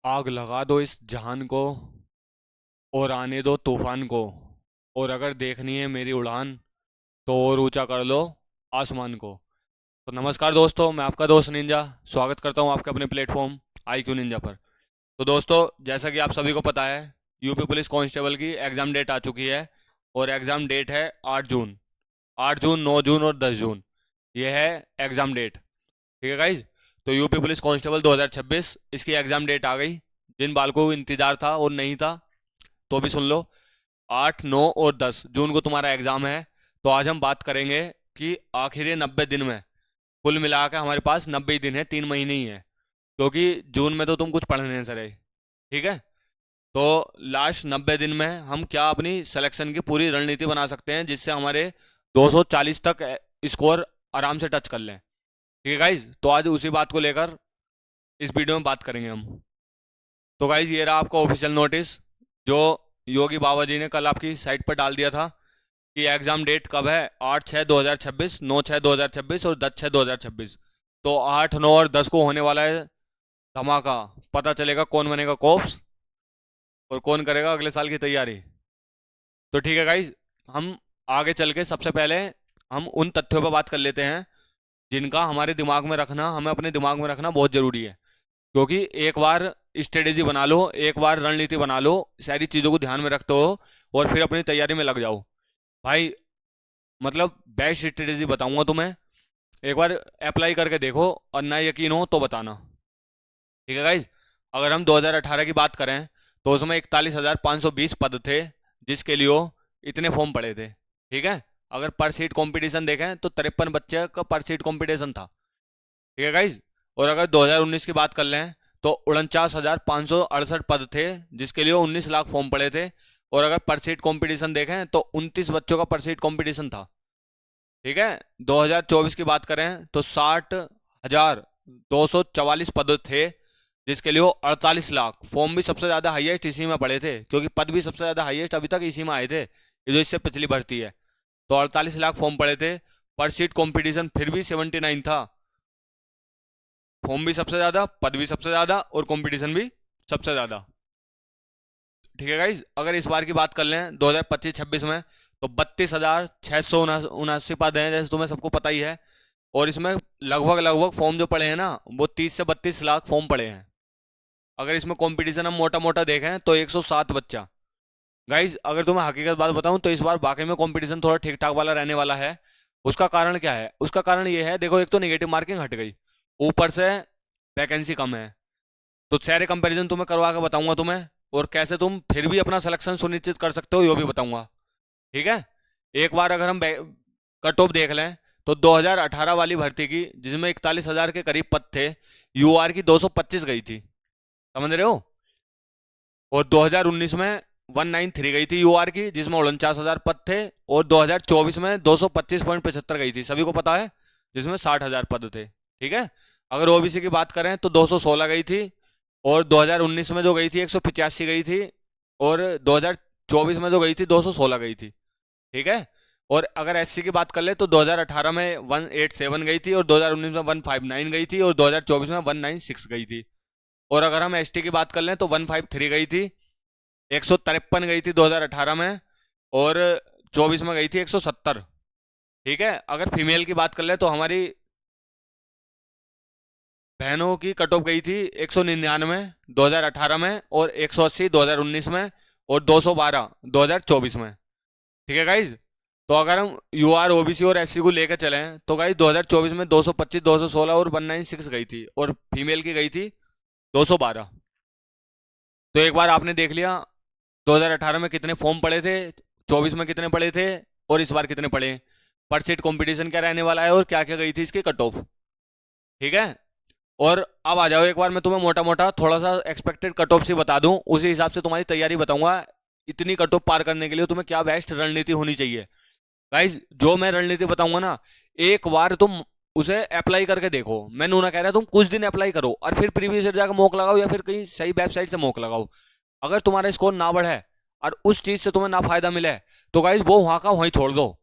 आग लगा दो इस जहान को और आने दो तूफान को। और अगर देखनी है मेरी उड़ान तो और ऊंचा कर लो आसमान को। तो नमस्कार दोस्तों, मैं आपका दोस्त निंजा स्वागत करता हूं आपके अपने प्लेटफॉर्म आई क्यू निंजा पर। तो दोस्तों, जैसा कि आप सभी को पता है, यूपी पुलिस कांस्टेबल की एग्ज़ाम डेट आ चुकी है। और एग्ज़ाम डेट है 8 जून। 8 जून, 9 जून और 10 जून, ये है एग्ज़ाम डेट। ठीक है गाइज। तो यूपी पुलिस कांस्टेबल 2026 इसकी एग्ज़ाम डेट आ गई। जिन बालकों को इंतजार था और नहीं था तो भी सुन लो। 8, 9 और 10 जून को तुम्हारा एग्जाम है। तो आज हम बात करेंगे कि आखिर ये 90 दिन में, कुल मिला के हमारे पास 90 दिन है, 3 महीने ही है, क्योंकि जून में तो तुम कुछ पढ़ नहीं सके। ठीक है। तो लास्ट 90 दिन में हम क्या अपनी सिलेक्शन की पूरी रणनीति बना सकते हैं जिससे हमारे 240 तक स्कोर आराम से टच कर लें। ठीक है गाइज। तो आज उसी बात को लेकर इस वीडियो में बात करेंगे हम। तो गाइज, ये रहा आपका ऑफिशियल नोटिस जो योगी बाबा जी ने कल आपकी साइट पर डाल दिया था कि एग्ज़ाम डेट कब है। 8/6/2026, 9/6/2026 और 10/6/2026। तो 8, 9 और 10 को होने वाला है धमाका। पता चलेगा कौन बनेगा कोप्स और कौन करेगा अगले साल की तैयारी। तो ठीक है गाइज, हम आगे चल के सबसे पहले हम उन तथ्यों पर बात कर लेते हैं जिनका हमारे दिमाग में रखना, हमें अपने दिमाग में रखना बहुत ज़रूरी है। क्योंकि एक बार स्ट्रेटेजी बना लो, एक बार रणनीति बना लो, सारी चीज़ों को ध्यान में रखते हो और फिर अपनी तैयारी में लग जाओ भाई। मतलब बेस्ट स्ट्रेटेजी बताऊंगा तुम्हें, एक बार अप्लाई करके देखो और ना यकीन हो तो बताना। ठीक है गाइज। अगर हम 2018 की बात करें तो उसमें 41,520 पद थे जिसके लिए इतने फॉर्म पड़े थे। ठीक है। अगर पर सीट कंपटीशन देखें तो 53 बच्चे का पर सीट कंपटीशन था। ठीक है गाइज। और अगर 2019 की बात कर लें तो 49,568 पद थे जिसके लिए 19 लाख फॉर्म पड़े थे। और अगर पर सीट कंपटीशन देखें तो 29 बच्चों का पर सीट कंपटीशन था। ठीक है। 2024 की बात करें तो 60,244 पद थे जिसके लिए 48 लाख फॉर्म भी सबसे ज़्यादा हाईएस्ट इसी में पड़े थे, क्योंकि पद भी सबसे ज़्यादा हाईएस्ट अभी तक इसी में आए थे, ये जो इससे पिछली भर्ती है। तो 48 लाख फॉर्म पड़े थे। पर सीट कंपटीशन फिर भी 79 था। फॉर्म भी सबसे ज़्यादा, पद भी सबसे ज़्यादा और कंपटीशन भी सबसे ज़्यादा। ठीक है गाइज। अगर इस बार की बात कर लें 2025-26 में तो 32,679 पद हैं, जैसे तुम्हें सबको पता ही है। और इसमें लगभग लगभग फॉर्म जो पड़े हैं ना, वो 30 से 32 लाख फॉर्म पड़े हैं। अगर इसमें कंपटीशन हम मोटा मोटा देखें तो 107 बच्चा। गाइज, अगर तुम्हें हकीकत बात बताऊं तो इस बार वाकई में कंपटीशन थोड़ा ठीक ठाक वाला रहने वाला है। उसका कारण क्या है? उसका कारण ये है, देखो, एक तो नेगेटिव मार्किंग हट गई, ऊपर से वैकेंसी कम है। तो सारे कंपैरिजन तुम्हें करवा के बताऊंगा तुम्हें, और कैसे तुम फिर भी अपना सिलेक्शन सुनिश्चित कर सकते हो ये भी बताऊंगा। ठीक है। एक बार अगर हम कट ऑफ देख लें तो 2018 वाली भर्ती की, जिसमें 41,000 के करीब पद थे, यूआर की 225 गई थी, समझ रहे हो। और 2019 में 193 गई थी यूआर की, जिसमें 49,000 पद थे। और 2024 में 225.75 गई थी, सभी को पता है, जिसमें 60,000 पद थे। ठीक है। अगर ओबीसी की बात करें तो 216 गई थी। और 2019 में जो गई थी 185 गई थी। और 2024 में जो गई थी 216 गई थी। ठीक है। और अगर एससी की बात कर ले तो 2018 में 187 गई थी, और 2019 में 159 गई थी, और 2024 में 196 गई थी। और अगर हम एसटी की बात कर लें तो 153 गई थी, 153 गई थी 2018 में, और 24 में गई थी 170। ठीक है। अगर फीमेल की बात कर ले तो हमारी बहनों की कट ऑफ गई थी 199 2018 में, और 180 2019 में, और 212 2024 में। ठीक है गाइज। तो अगर हम यूआर, ओबीसी और एससी को लेकर चलें तो गाइज 2024 में 225, 216 और 196 गई थी, और फीमेल की गई थी 212। तो एक बार आपने देख लिया 2018 में कितने फॉर्म पड़े थे, 24 में कितने पड़े थे, और इस बार कितने पड़े। पर सीट कंपटीशन क्या रहने वाला है और क्या क्या गई थी इसकी कट ऑफ। ठीक है। और अब आ जाओ, एक बार मैं तुम्हें मोटा मोटा थोड़ा सा एक्सपेक्टेड कट ऑफ से बता दूं, उसी हिसाब से तुम्हारी तैयारी बताऊंगा। इतनी कट ऑफ पार करने के लिए तुम्हें क्या बेस्ट रणनीति होनी चाहिए। गाइज, जो मैं रणनीति बताऊंगा ना, एक बार तुम उसे अप्लाई करके देखो। मैं नूना कह रहा तुम कुछ दिन अप्लाई करो और फिर प्रीवियस ईयर जाकर मॉक लगाओ, या फिर कहीं सही वेबसाइट से मॉक लगाओ। अगर तुम्हारा स्कोर ना बढ़े और उस चीज से तुम्हें ना फायदा मिले तो गाइज वो वहां का वहीं छोड़ दो,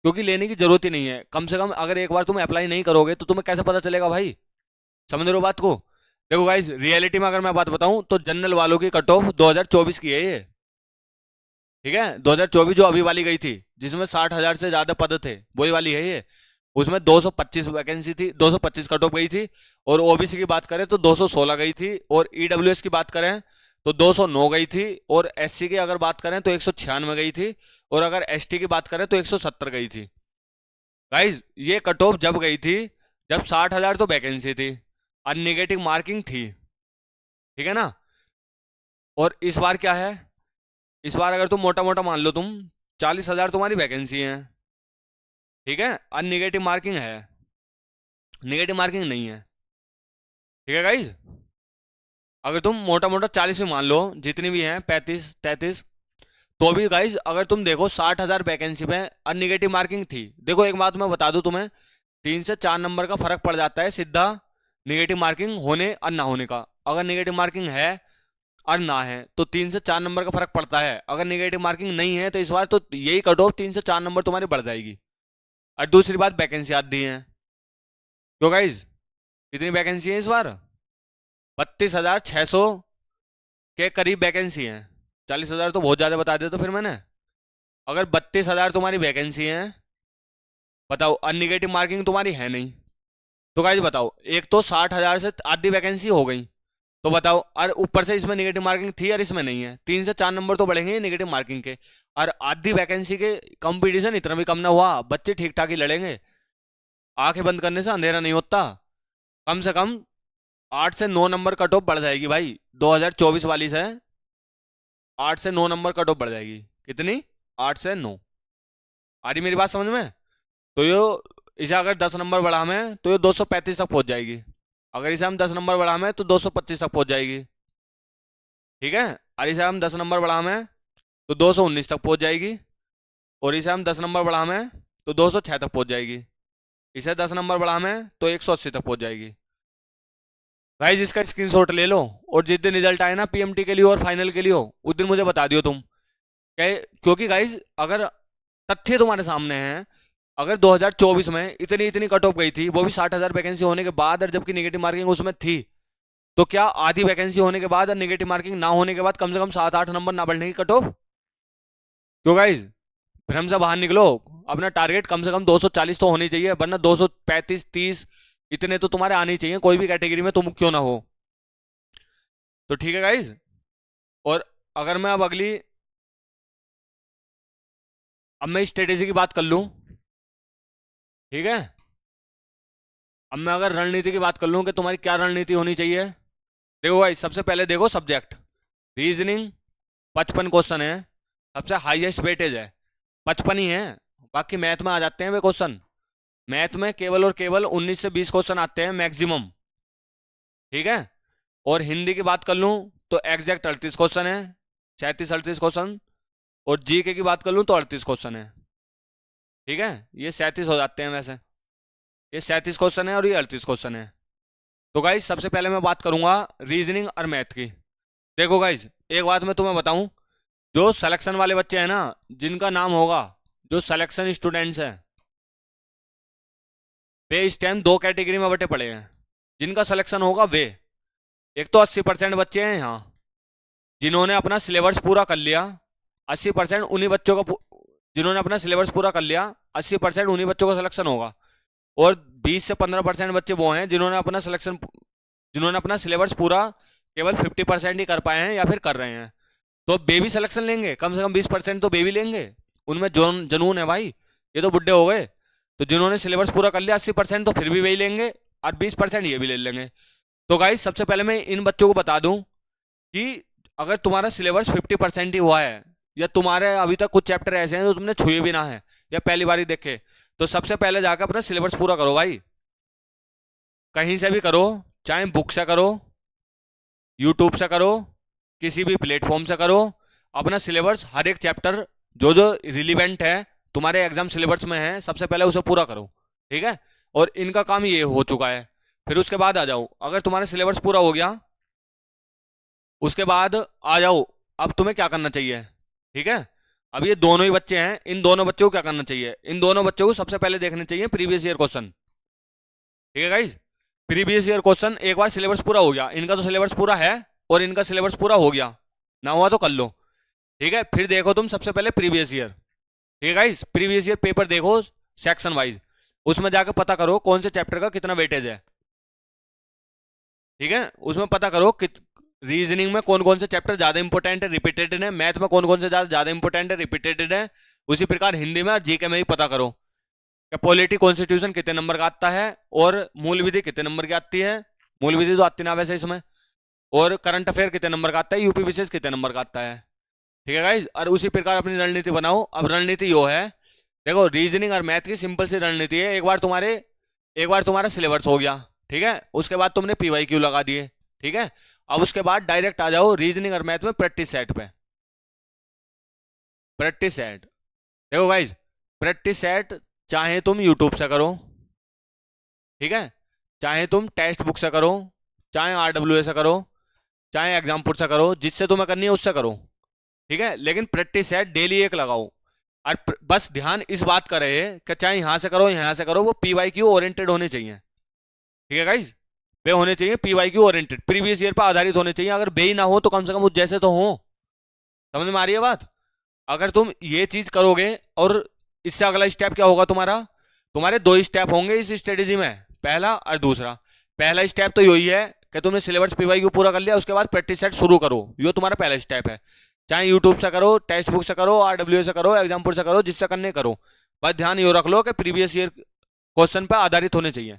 क्योंकि लेने की जरूरत ही नहीं है। कम से कम अगर एक बार तुम अप्लाई नहीं करोगे तो तुम्हें कैसे पता चलेगा भाई, समझ रहे हो बात को। देखो गाइस, रियलिटी में अगर मैं बात बताऊं तो जनरल वालों की कट ऑफ 2024 की है ये, ठीक है। 2024 जो अभी वाली गई थी, जिसमें 60,000 से ज्यादा पद थे, वही वाली है ये। उसमें 225 वैकेंसी थी, 225 कट ऑफ गई थी। और ओबीसी की बात करें तो 216 गई थी। और ईडब्ल्यूएस की बात करें तो 209 गई थी। और एससी की अगर बात करें तो 196 गई थी। और अगर एसटी की बात करें तो 170 गई थी। गाइज ये कट ऑफ जब गई थी जब 60,000 तो वैकेंसी थी और निगेटिव मार्किंग थी, ठीक है ना। और इस बार क्या है, इस बार अगर तुम मोटा मोटा मान लो, तुम 40,000 तुम्हारी वैकेंसी है, ठीक है, और निगेटिव मार्किंग है, निगेटिव मार्किंग नहीं है, ठीक है गाइज। अगर तुम मोटा मोटा 40 में मान लो, जितनी भी हैं 35 33, तो भी गाइज अगर तुम देखो 60,000 वैकेंसी में और निगेटिव मार्किंग थी। देखो एक बात मैं बता दूं तुम्हें, 3 से 4 नंबर का फर्क पड़ जाता है सीधा निगेटिव मार्किंग होने और ना होने का। अगर निगेटिव मार्किंग है और ना है तो 3 से 4 नंबर का फर्क पड़ता है। अगर निगेटिव मार्किंग नहीं है तो इस बार तो यही कट ऑफ 3 से 4 नंबर तुम्हारी बढ़ जाएगी। और दूसरी बात, वैकेंसी आती है। क्यों गाइज, कितनी वैकेंसी है इस बार? 32,600 के करीब वैकेंसी है। 40,000 तो बहुत ज्यादा बता दिया तो फिर मैंने। अगर 32,000 तुम्हारी वैकेंसी है, बताओ, और निगेटिव मार्किंग तुम्हारी है नहीं, तो गाइज बताओ, एक तो 60,000 से आधी वैकेंसी हो गई, तो बताओ, और ऊपर से इसमें निगेटिव मार्किंग थी और इसमें नहीं है, 3 से 4 नंबर तो बढ़ेंगे निगेटिव मार्किंग के। और आधी वैकेंसी के कंपटीशन इतना भी कम ना हुआ, बच्चे ठीक ठाक ही लड़ेंगे। आंखें बंद करने से अंधेरा नहीं होता। कम से कम 8 से 9 नंबर कट ऑफ बढ़ जाएगी भाई 2024 वाली से। 8 से 9 नंबर कट ऑफ बढ़ जाएगी। कितनी? 8 से 9। आ रही मेरी बात समझ में? तो ये, इसे अगर 10 नंबर बढ़ा में तो ये 235 तक पहुंच जाएगी। अगर इसे हम 10 नंबर बढ़ा में तो 225 तक पहुंच जाएगी, ठीक है। और इसे हम 10 नंबर बढ़ा में तो 219 तक पहुंच जाएगी। और इसे हम 10 नंबर बढ़ा में तो 206 तक पहुंच जाएगी। इसे 10 नंबर बढ़ा में तो 180 तक पहुंच जाएगी। भाई जिसका स्क्रीनशॉट ले लो, और जिस दिन रिजल्ट आए ना पीएमटी के लिए और फाइनल के लिए हो, उस दिन मुझे बता दियो तुम। क्योंकि गाइज अगर तथ्य तुम्हारे सामने हैं, अगर 2024 में इतनी इतनी कट ऑफ गई थी, वो भी 60,000 वैकेंसी होने के बाद, और जबकि निगेटिव मार्किंग उसमें थी, तो क्या आधी वैकेंसी होने के बाद और निगेटिव मार्किंग ना होने के बाद कम से कम 7 8 नंबर ना बढ़ने की कट ऑफ? क्यों गाइज, भ्रम से बाहर निकलो। अपना टारगेट कम से कम 240 तो होनी चाहिए, वरना 235 30 इतने तो तुम्हारे आने ही चाहिए, कोई भी कैटेगरी में तुम क्यों ना हो। तो ठीक है गाइज। और अगर मैं अब अगली, अब मैं स्ट्रेटेजी की बात कर लूं, ठीक है। अब मैं अगर रणनीति की बात कर लूं कि तुम्हारी क्या रणनीति होनी चाहिए। देखो भाई, सबसे पहले देखो सब्जेक्ट रीजनिंग, 55 क्वेश्चन है, सबसे हाईएस्ट वेटेज है, 55 ही है। बाकी मैथ में आ जाते हैं वे क्वेश्चन। मैथ में केवल और केवल 19 से 20 क्वेश्चन आते हैं मैक्सिमम, ठीक है। और हिंदी की बात कर लूं तो एग्जैक्ट 38 क्वेश्चन है, 37 38 क्वेश्चन। और जीके की बात कर लूं तो 38 क्वेश्चन है, ठीक है। ये 37 हो जाते हैं वैसे। ये 37 क्वेश्चन है और ये 38 क्वेश्चन है। तो गाइज सबसे पहले मैं बात करूंगा रीजनिंग और मैथ की। देखो गाइज, एक बात मैं तुम्हें बताऊं, जो सिलेक्शन वाले बच्चे हैं ना, जिनका नाम होगा, जो सिलेक्शन स्टूडेंट्स हैं, वे इस टाइम दो कैटेगरी में बटे पड़े हैं। जिनका सिलेक्शन होगा वे, एक तो 80% बच्चे हैं यहाँ जिन्होंने अपना सिलेबस पूरा कर लिया। 80% उन्हीं बच्चों का जिन्होंने अपना सिलेबस पूरा कर लिया, 80% उन्हीं बच्चों का सिलेक्शन होगा। और 20 से 15% बच्चे वो हैं जिन्होंने अपना सिलेबस पूरा केवल 50% ही कर पाए हैं या फिर कर रहे हैं। तो बेबी सिलेक्शन लेंगे, कम से कम 20% तो बेबी लेंगे। उनमें जनून है भाई, ये तो बुढ़े हो गए। तो जिन्होंने सिलेबस पूरा कर लिया 80% तो फिर भी वही लेंगे, और 20% ये भी ले लेंगे। तो गाइस सबसे पहले मैं इन बच्चों को बता दूं कि अगर तुम्हारा सिलेबस 50% ही हुआ है, या तुम्हारे अभी तक कुछ चैप्टर ऐसे हैं जो तुमने छुए भी ना है या पहली बार ही देखे, तो सबसे पहले जाकर अपना सिलेबस पूरा करो भाई। कहीं से भी करो, चाहे बुक से करो, यूट्यूब से करो, किसी भी प्लेटफॉर्म से करो। अपना सिलेबस हर एक चैप्टर जो जो रिलीवेंट है तुम्हारे एग्जाम सिलेबस में है, सबसे पहले उसे पूरा करो, ठीक है। और इनका काम ये हो चुका है। फिर उसके बाद आ जाओ, अगर तुम्हारा सिलेबस पूरा हो गया, उसके बाद आ जाओ अब तुम्हें क्या करना चाहिए, ठीक है। अब ये दोनों ही बच्चे हैं, इन दोनों बच्चों को क्या करना चाहिए? इन दोनों बच्चों को सबसे पहले देखने चाहिए प्रीवियस ईयर क्वेश्चन, ठीक है गाइज। प्रीवियस ईयर क्वेश्चन एक बार सिलेबस पूरा हो गया, इनका तो सिलेबस पूरा है और इनका सिलेबस पूरा हो गया, ना हुआ तो कर लो, ठीक है। फिर देखो तुम सबसे पहले प्रीवियस ईयर, ठीक है गाइस, प्रीवियस ईयर पेपर देखो सेक्शन वाइज, उसमें जाकर पता करो कौन से चैप्टर का कितना वेटेज है, ठीक है। उसमें पता करो कि रीजनिंग में कौन कौन से चैप्टर ज्यादा इंपॉर्टेंट है, रिपीटेड है, मैथ में कौन कौन से ज्यादा इंपॉर्टेंट है, रिपीटेड है। उसी प्रकार हिंदी में और जीके में भी पता करो कि पॉलिटी कॉन्स्टिट्यूशन कितने नंबर का आता है और मूल विधि कितने नंबर की आती है, मूल विधि तो आती ना वैसे इसमें, और करंट अफेयर कितने नंबर का आता है, यूपी विशेष कितने नंबर का आता है, ठीक है गाइज। और उसी प्रकार अपनी रणनीति बनाओ। अब रणनीति यो है, देखो रीजनिंग और मैथ की सिंपल सी रणनीति है, एक बार तुम्हारा सिलेबस हो गया, ठीक है, उसके बाद तुमने पीवाईक्यू लगा दिए, ठीक है। अब उसके बाद डायरेक्ट आ जाओ रीजनिंग और मैथ में प्रैक्टिस सेट पे। प्रैक्टिस सेट देखो गाइज, प्रैक्टिस सेट चाहे तुम यूट्यूब से करो, ठीक है, चाहे तुम टेक्स्ट बुक से करो, चाहे RWA से करो, चाहे एग्जामपुर से करो, जिससे तुम्हें करनी है उससे करो, ठीक है। लेकिन प्रैक्टिस सेट डेली एक लगाओ, और बस ध्यान इस बात का रहे कि चाहे यहां से करो यहां से करो, वो पीवाईक्यू ओरिएंटेड होने चाहिए, ठीक है गाइज। वे होने चाहिए पीवाईक्यू ओरिएंटेड, प्रीवियस ईयर पर आधारित होने चाहिए। अगर वे ही ना हो तो कम से कम उस जैसे तो हो, समझ में आ रही है बात। अगर तुम ये चीज करोगे, और इससे अगला स्टेप क्या होगा तुम्हारा, तुम्हारे दो स्टेप होंगे इस स्ट्रेटेजी में, पहला और दूसरा। पहला स्टेप तो यही है कि तुमने सिलेबस पीवाईक्यू पूरा कर लिया, उसके बाद प्रैक्टिस सेट शुरू करो, ये तुम्हारा पहला स्टेप है। चाहे यूट्यूब से करो, टेक्स्ट बुक से करो, RWA से करो, एग्जामपुर से करो, जिससे करने करो, बस ध्यान ये रख लो कि प्रीवियस ईयर क्वेश्चन पर आधारित होने चाहिए,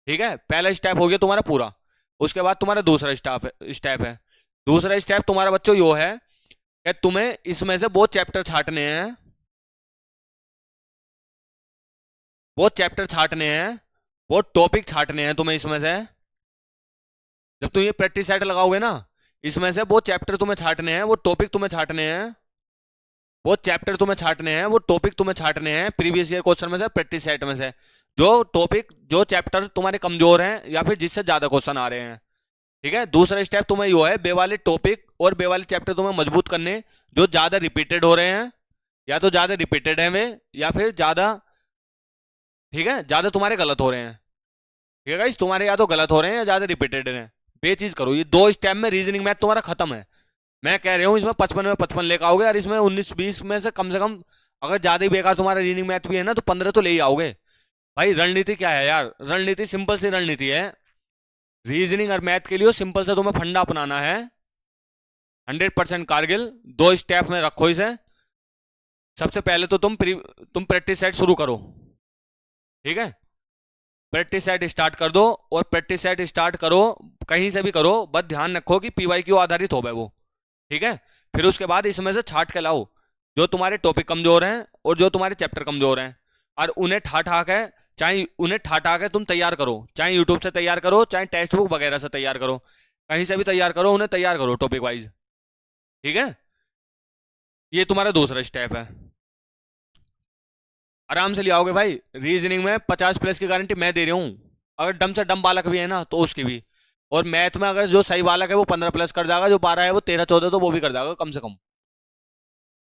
ठीक है। पहला स्टेप हो गया तुम्हारा पूरा। उसके बाद तुम्हारा दूसरा स्टेप है। दूसरा स्टेप तुम्हारा बच्चों यो है कि तुम्हें इसमें से वो चैप्टर छाटने हैं, वो टॉपिक छाटने हैं तुम्हें इसमें से। जब तुम ये प्रैक्टिस सेट लगाओगे ना, इसमें से वो चैप्टर तुम्हें छाटने हैं, वो टॉपिक तुम्हें छाटने हैं, वो चैप्टर तुम्हें छाटने हैं, वो टॉपिक तुम्हें छाटने हैं प्रीवियस ईयर क्वेश्चन में से, प्रैक्टिस सेट में से, जो टॉपिक जो चैप्टर तुम्हारे कमजोर हैं या फिर जिससे ज्यादा क्वेश्चन आ रहे हैं, ठीक है। दूसरा स्टेप तुम्हें यो है, बे वाले टॉपिक और बे वाले चैप्टर तुम्हें मजबूत करने, जो ज्यादा रिपीटेड हो रहे हैं, या तो ज्यादा रिपीटेड है वे, या फिर ज्यादा, ठीक है, ज्यादा तुम्हारे गलत हो रहे हैं, ठीक है गाइस, तुम्हारे या तो गलत हो रहे हैं या ज्यादा रिपीटेड हैं, ये चीज करो। ये दो स्टेप में रीजनिंग मैथ तुम्हारा खत्म है। मैं कह रहा हूँ इसमें 55 में 55 लेकर आओगे, और इसमें 19-20 में से कम अगर ज्यादा ही बेकार तुम्हारा रीजनिंग मैथ भी है ना, तो 15 तो ले ही आओगे। भाई रणनीति क्या है यार, रणनीति सिंपल सी रणनीति है, रीजनिंग और मैथ के लिए सिंपल से तुम्हें फंडा अपनाना है, 100% कारगिल। दो स्टेप में रखो इसे। सबसे पहले तो तुम प्रैक्टिस सेट शुरू करो, ठीक है, प्रैक्टिस सेट स्टार्ट कर दो, और प्रैक्टिस सेट स्टार्ट करो कहीं से भी करो, बस ध्यान रखो कि पीवाईक्यू आधारित हो वो, ठीक है। फिर उसके बाद इसमें से छाट के लाओ जो तुम्हारे टॉपिक कमजोर हैं और जो तुम्हारे चैप्टर कमजोर हैं, और उन्हें ठा ठा के तुम तैयार करो, चाहे यूट्यूब से तैयार करो, चाहे टेक्स्ट बुक वगैरह से तैयार करो, कहीं से भी तैयार करो, उन्हें तैयार करो टॉपिक वाइज, ठीक है। ये तुम्हारा दूसरा स्टेप है, आराम से ले आओगे भाई। रीजनिंग में 50+ की गारंटी मैं दे रही हूँ, अगर डम से डम बालक भी है ना तो उसकी भी। और मैथ में अगर जो सही बालक है वो 15+ कर जाएगा, जो 12 है वो 13-14 तो वो भी कर जाएगा कम से कम,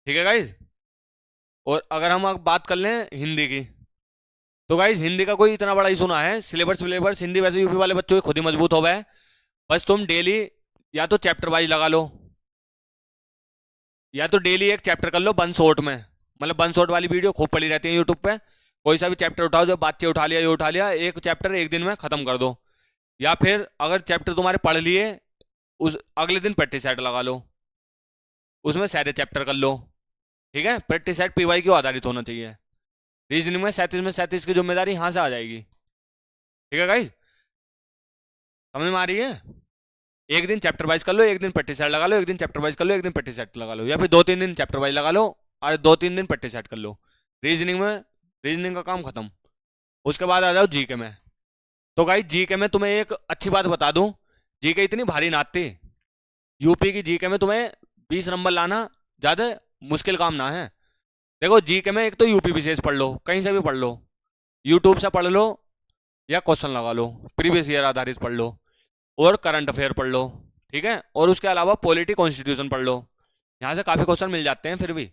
ठीक है गाइज। और अगर हम अब बात कर लें हिंदी की, तो गाइज हिंदी का कोई इतना बड़ा इशू ना है, सिलेबस हिंदी वैसे यूपी वाले बच्चों के खुद ही मजबूत हो गए। बस तुम डेली या तो चैप्टर वाइज लगा लो, या तो डेली एक चैप्टर कर लो वन शॉट में, मतलब वन शॉट वाली वीडियो खूब पड़ी रहती है यूट्यूब पे, कोई सा भी चैप्टर उठाओ, जो बातचीत उठा लिया, ये उठा लिया, एक चैप्टर एक दिन में खत्म कर दो। या फिर अगर चैप्टर तुम्हारे पढ़ लिए, उस अगले दिन प्रैक्टिस सेट लगा लो, उसमें सारे चैप्टर कर लो, ठीक है। प्रैक्टिस सेट पीवाईक्यू आधारित होना चाहिए। रीजनिंग में 37 की जिम्मेदारी यहाँ से आ जाएगी, ठीक है गाइज, समझ में आ रही है। एक दिन चैप्टर वाइज कर लो, एक दिन प्रैक्टिस सेट लगा लो, एक दिन चैप्टर वाइज कर लो, एक दिन प्रैक्टिस सेट लगा लो, या फिर 2-3 दिन चैप्टर वाइज लगा लो और 2-3 दिन प्रैक्टिस सेट कर लो। रीजनिंग का काम खत्म। उसके बाद आ जाओ जीके में। तो गाइस जीके में तुम्हें एक अच्छी बात बता दूं, जीके इतनी भारी ना आती, यूपी की जीके में तुम्हें 20 नंबर लाना ज्यादा मुश्किल काम ना है। देखो जीके में एक तो यूपी विशेष पढ़ लो, कहीं से भी पढ़ लो, यूट्यूब से पढ़ लो या क्वेश्चन लगा लो, प्रीवियस ईयर आधारित पढ़ लो, और करंट अफेयर पढ़ लो, ठीक है। और उसके अलावा पॉलिटी कॉन्स्टिट्यूशन पढ़ लो, यहाँ से काफी क्वेश्चन मिल जाते हैं फिर भी,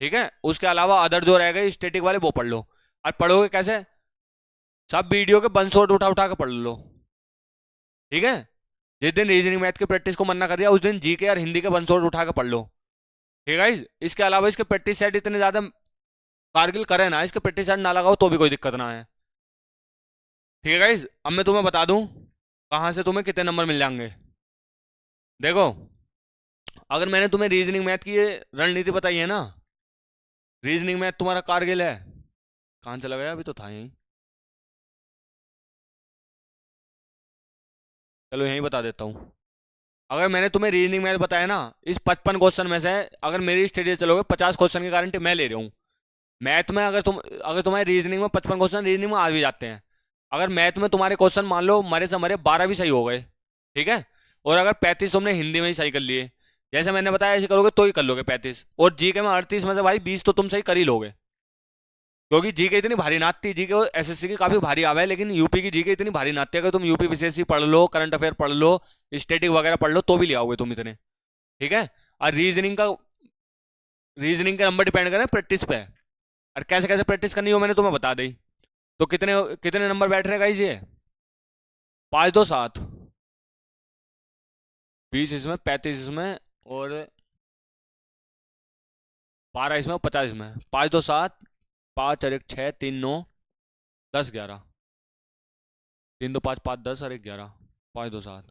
ठीक है। उसके अलावा अदर जो रह गए स्टेटिक वाले वो पढ़ लो। और पढ़ोगे कैसे, सब वीडियो के वन शॉट उठा उठा के पढ़ लो, ठीक है। जिस दिन रीजनिंग मैथ की प्रैक्टिस को मना कर दिया उस दिन जीके और हिंदी के बंसोड़ उठा के पढ़ लो। ठीक है गाइज। इसके अलावा इसके प्रैक्टिस सेट इतने ज्यादा कारगिल करे ना, इसके प्रैक्टिस सेट ना लगाओ तो भी कोई दिक्कत ना है। ठीक है गाइज। अब मैं तुम्हें बता दूं कहाँ से तुम्हें कितने नंबर मिल जाएंगे। देखो, अगर मैंने तुम्हें रीजनिंग मैथ की ये रणनीति बताई है ना, रीजनिंग मैथ तुम्हारा कारगिल है। कहाँ चला गया, अभी तो था यहीं। चलो यहीं बता देता हूँ। अगर मैंने तुम्हें रीजनिंग मैथ बताया ना, इस 55 क्वेश्चन में से अगर मेरी स्टडी से चलोगे 50 क्वेश्चन की गारंटी मैं ले रहा हूँ। मैथ में अगर तुम्हारे रीजनिंग में 55 क्वेश्चन रीजनिंग में आ भी जाते हैं, अगर मैथ में तुम्हारे क्वेश्चन मान लो मरे से मरे 12 भी सही हो गए, ठीक है, और अगर 35 तुमने हिंदी में ही सही कर लिए, जैसे मैंने बताया ऐसे करोगे तो ही कर लोगे 35, और जीके में 38 में से भाई 20 तो तुम सही कर ही लोगे। क्योंकि जीके इतनी भारी नाथ थी, जीके एसएससी की काफी भारी आवा है, लेकिन यूपी की जीके इतनी भारी नाथ थी, अगर तुम यूपी विशेषी पढ़ लो, करंट अफेयर पढ़ लो, स्टैटिक वगैरह पढ़ लो तो भी ले आओगे तुम इतने। ठीक है। और रीजनिंग के नंबर डिपेंड करें प्रैक्टिस पे, और कैसे कैसे प्रैक्टिस करनी हो मैंने तुम्हें बता दी। तो कितने कितने नंबर बैठ रहे गाइस ये, 5 2 7, 20 इसमें, 35 इसमें, और 12 इसमें, 50 इसमें, 5 2 7, 5 और 1 6, 3 9, 10 11, 3 2 5 5 10 और 1 11, 5 2 7।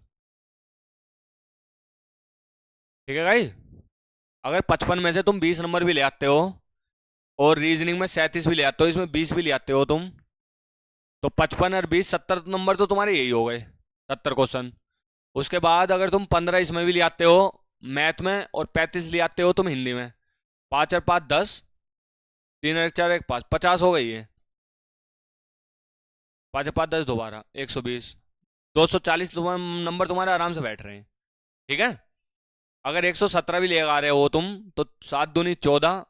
ठीक है गाइस। अगर 55 में से तुम 20 नंबर भी ले आते हो और रीजनिंग में 37 भी ले आते हो, इसमें 20 भी ले आते हो तुम, तो 55 और 20 70 नंबर तो तुम्हारे यही हो गए, 70 क्वेश्चन। उसके बाद अगर तुम 15 इसमें भी ले आते हो मैथ में, और 35 ले आते हो तुम हिंदी में, 5 और 5 10, 3 और 1 4 1 5, 50 हो गई है। 5 और 5 10 दोबारा 120, 240 नंबर तुम्हारे आराम से बैठ रहे हैं। ठीक है। अगर 117 भी ले आ रहे हो तुम, तो 7 दूनी 14,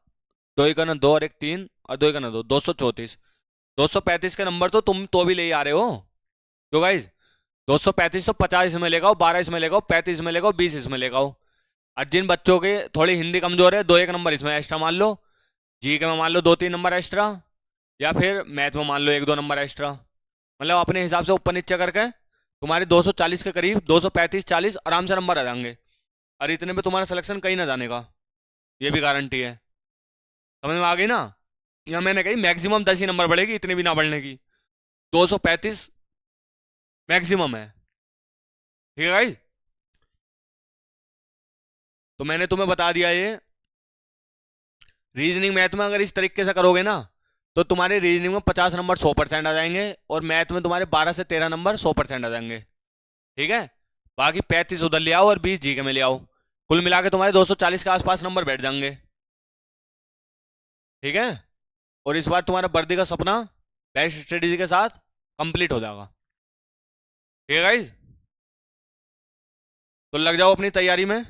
2 एक ना 2 और 1 3, और 2 एक ना 2, 234, 235 के नंबर तो तुम तो भी ले आ रहे हो। तो गाइज 235 तो 50 इसमें लेगाओ, 12 इसमें लेगाओ, 35 इसमें लेगाओ, 20 इसमें लेगाओ। और जिन बच्चों के थोड़ी हिंदी कमजोर है, 2 1 नंबर इसमें एक्स्ट्रा मान लो, जीके में मान लो 2 3 नंबर एक्स्ट्रा, या फिर मैथ में मान लो 1 2 नंबर एक्स्ट्रा। मतलब अपने हिसाब से ऊपर नीचे करके तुम्हारे 240 के करीब, 235 40 आराम से नंबर आ जाएंगे, और इतने पे तुम्हारा सिलेक्शन कहीं ना जाने का, ये भी गारंटी है। समझ में आ गई ना। यहाँ मैंने कही मैक्सिमम 10 ही नंबर बढ़ेगी, इतनी भी ना बढ़ने की, 235 मैक्सिमम है। ठीक है भाई। तो मैंने तुम्हें बता दिया ये, रीजनिंग मैथ में अगर इस तरीके से करोगे ना, तो तुम्हारे रीजनिंग में 50 नंबर 100% आ जाएंगे, और मैथ में तुम्हारे 12 से 13 नंबर 100% आ जाएंगे। ठीक है। बाकी 35 उधर ले आओ और 20 जीके में ले आओ, कुल मिला के तुम्हारे 240 के आसपास नंबर बैठ जाएंगे। ठीक है। और इस बार तुम्हारा वर्दी का सपना बेस्ट स्ट्रेटेजी के साथ कंप्लीट हो जाएगा। ठीक है गाइज। तो लग जाओ अपनी तैयारी में।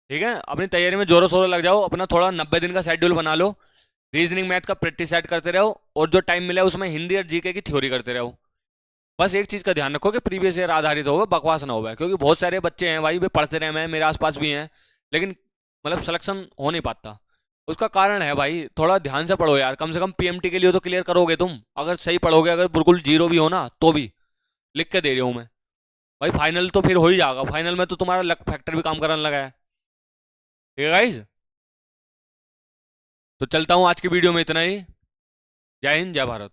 ठीक है, अपनी तैयारी में जोरों शोरों लग जाओ, अपना थोड़ा 90 दिन का शेड्यूल बना लो, रीजनिंग मैथ का प्रैक्टिस सेट करते रहो, और जो टाइम मिला उसमें हिंदी और जीके की थ्योरी करते रहो। बस एक चीज का ध्यान रखो कि प्रीवियस ईयर आधारित हो, बकवास ना हो, क्योंकि बहुत सारे बच्चे हैं भाई वे पढ़ते रहे हैं, मेरे आसपास भी हैं, लेकिन मतलब सिलेक्शन हो नहीं पाता। उसका कारण है भाई, थोड़ा ध्यान से पढ़ो यार, कम से कम पीएमटी के लिए तो क्लियर करोगे तुम, अगर सही पढ़ोगे, अगर बिल्कुल जीरो भी हो ना तो भी, लिख के दे रही हूँ मैं भाई, फाइनल तो फिर हो ही जाएगा, फाइनल में तो तुम्हारा लक फैक्टर भी काम करने लगा है। ठीक है गाइज। तो चलता हूँ, आज की वीडियो में इतना ही। जय हिंद जय भारत।